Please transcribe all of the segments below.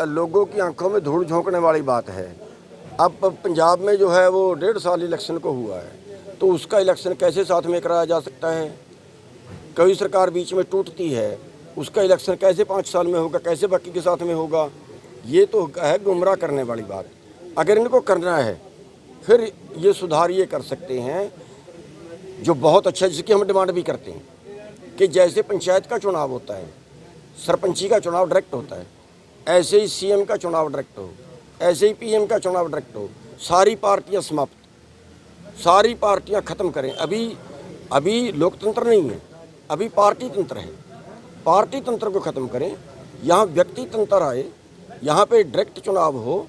लोगों की आंखों में धूल झोंकने वाली बात है। अब पंजाब में जो है वो 1.5 साल इलेक्शन को हुआ है, तो उसका इलेक्शन कैसे साथ में कराया जा सकता है? कोई सरकार बीच में टूटती है, उसका इलेक्शन कैसे 5 साल में होगा, कैसे बाकी के साथ में होगा? ये तो है गुमराह करने वाली बात। अगर इनको करना है फिर ये सुधार ये कर सकते हैं जो बहुत अच्छा, जिसकी हम डिमांड भी करते हैं कि जैसे पंचायत का चुनाव होता है, सरपंची का चुनाव डायरेक्ट होता है, ऐसे ही सीएम का चुनाव डायरेक्ट हो, ऐसे ही पीएम का चुनाव डायरेक्ट हो। सारी पार्टियां समाप्त, सारी पार्टियां ख़त्म करें। अभी लोकतंत्र नहीं है, अभी पार्टी तंत्र है। पार्टी तंत्र को ख़त्म करें, यहाँ व्यक्ति तंत्र आए, यहाँ पे डायरेक्ट चुनाव हो।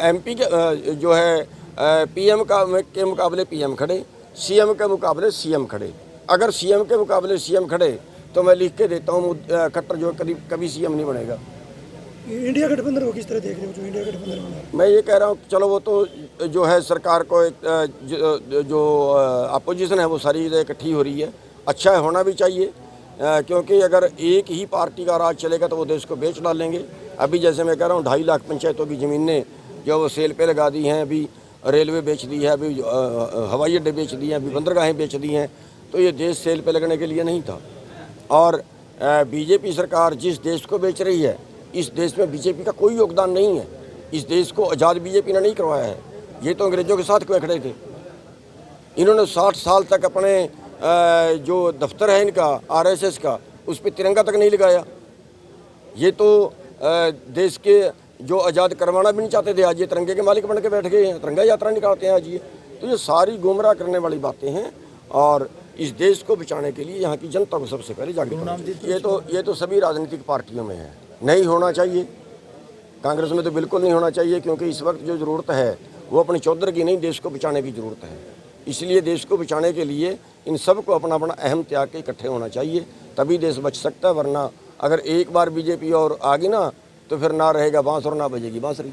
एमपी के जो है पीएम के मुकाबले पीएम खड़े, सीएम के मुकाबले सीएम खड़े। अगर सीएम के मुकाबले सीएम खड़े तो मैं लिख के देता हूँ खट्टर जो कभी सीएम नहीं बनेगा। इंडिया गठबंधन को किस तरह देख रहे हो, जो इंडिया गठबंधन बना? मैं ये कह रहा हूँ चलो वो तो जो है सरकार को एक जो अपोजिशन है वो सारी इकट्ठी हो रही है, अच्छा है, होना भी चाहिए, क्योंकि अगर एक ही पार्टी का राज चलेगा तो वो देश को बेच डालेंगे। अभी जैसे मैं कह रहा हूँ 2.5 लाख पंचायतों की ज़मीनें जो वो सेल पे लगा दी हैं, अभी रेलवे बेच दी है, अभी हवाई अड्डे बेच दिए हैं, अभी बंदरगाहें बेच दी हैं। तो ये देश सेल पे लगने के लिए नहीं था। और बीजेपी सरकार जिस देश को बेच रही है, इस देश में बीजेपी का कोई योगदान नहीं है। इस देश को आज़ाद बीजेपी ने नहीं करवाया है, ये तो अंग्रेज़ों के साथ क्यों खड़े थे। इन्होंने 60 साल तक अपने जो दफ्तर है इनका आरएसएस का, उस पर तिरंगा तक नहीं लगाया। ये तो देश के जो आज़ाद करवाना भी नहीं चाहते थे, आज ये तिरंगे के मालिक बन के बैठ गए हैं, तिरंगा यात्रा निकालते हैं आज ये। तो ये सारी गुमराह करने वाली बातें हैं और इस देश को बचाने के लिए यहाँ की जनता को सबसे पहले जागरूक ये तो सभी राजनीतिक पार्टियों में है, नहीं होना चाहिए। कांग्रेस में तो बिल्कुल नहीं होना चाहिए, क्योंकि इस वक्त जो ज़रूरत है वो अपनी चौधर की नहीं, देश को बचाने की ज़रूरत है। इसलिए देश को बचाने के लिए इन सब को अपना अपना अहम त्याग के इकट्ठे होना चाहिए, तभी देश बच सकता है। वरना अगर एक बार बीजेपी और आ गई ना तो फिर ना रहेगा बांस और ना बजेगी बांसुरी।